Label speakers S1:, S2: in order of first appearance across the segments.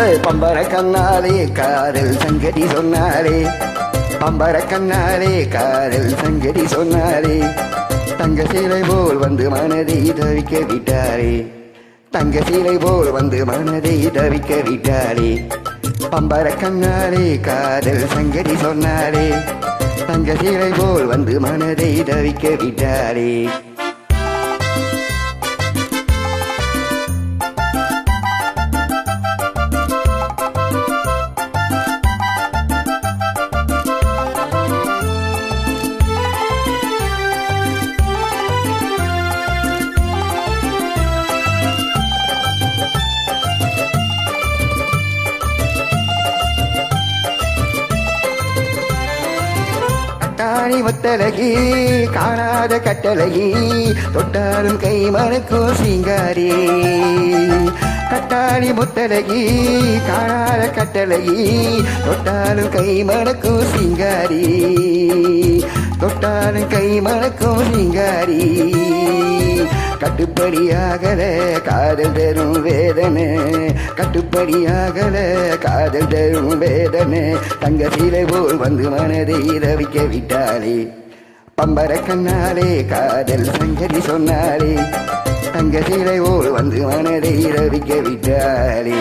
S1: பம்பர கண்ணாலே காதல் சங்கதி சொன்னாலே, பம்பர கண்ணாலே காதல் சங்கதி சொன்னாலே, தங்க சீலை போல் வந்து மனதை தவிக்க விட்டாரே, தங்க சீலை போல் வந்து மனதை தவிக்க விட்டாரே. பம்பர கண்ணாலே காதல் சங்கதி சொன்னாலே, தங்க சீலை போல் வந்து மனதை தவிக்க விட்டாரே. காணி முத்தலகி காணாத கட்டழகி, தொட்டாலும் கை மணக்கும் சிங்காரி. கட்டாணி முத்தலகி காணாத கட்டழகி, தொட்டாலும் கை மணக்கும் சிங்காரி, தொட்டாலும் கை மணக்கும் சிங்காரி. கட்டுப்படியாகல காதல் தரும் வேதனை, கட்டுப்படியாகல காதல் தரும் வேதனை. தங்க சீலை போல் வந்து மனதை ரவிக்க விட்டாளே, பம்பர கண்ணாலே காதல் சங்கதி சொன்னாலே, தங்க சீலை போல் வந்து மனதை ரவிக்க விட்டாளே.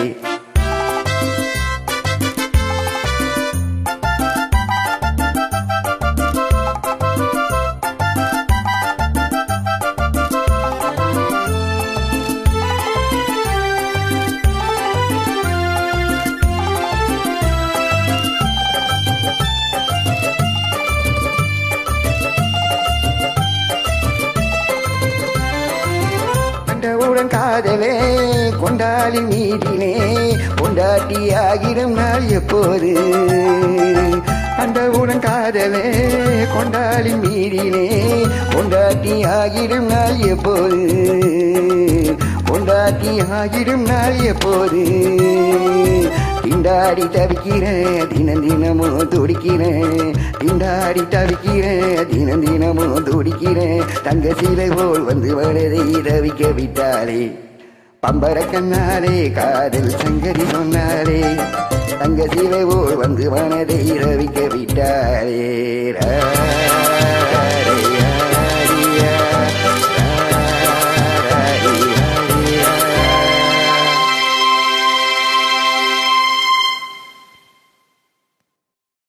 S1: கண்டவுடன் காதலே கொண்டாலி மீதினே, கொண்டாட்டி ஆகிடும் நாள் எப்போது. கண்டவுடன் காதலே கொண்டாலி மீதினே, கொண்டாட்டி ஆகிடும் நாள் எப்போது, கொண்டாட்டி ஆகிடும் நாள் எப்போது. திண்டாடி தவிக்கிறேன் தினம் தினமும் துடிக்கிறேன், திண்டாடி தவிக்கிறேன் தினம் தினமும் துடிக்கிறேன். தங்க சீலை போல் வந்து மனதை ரவிக்க விட்டாளே, பம்பர கண்ணாலே காதல் சங்கதி சொன்னாலே, தங்க சீலை போல் வந்து மனதை ரவிக்க விட்டாளே.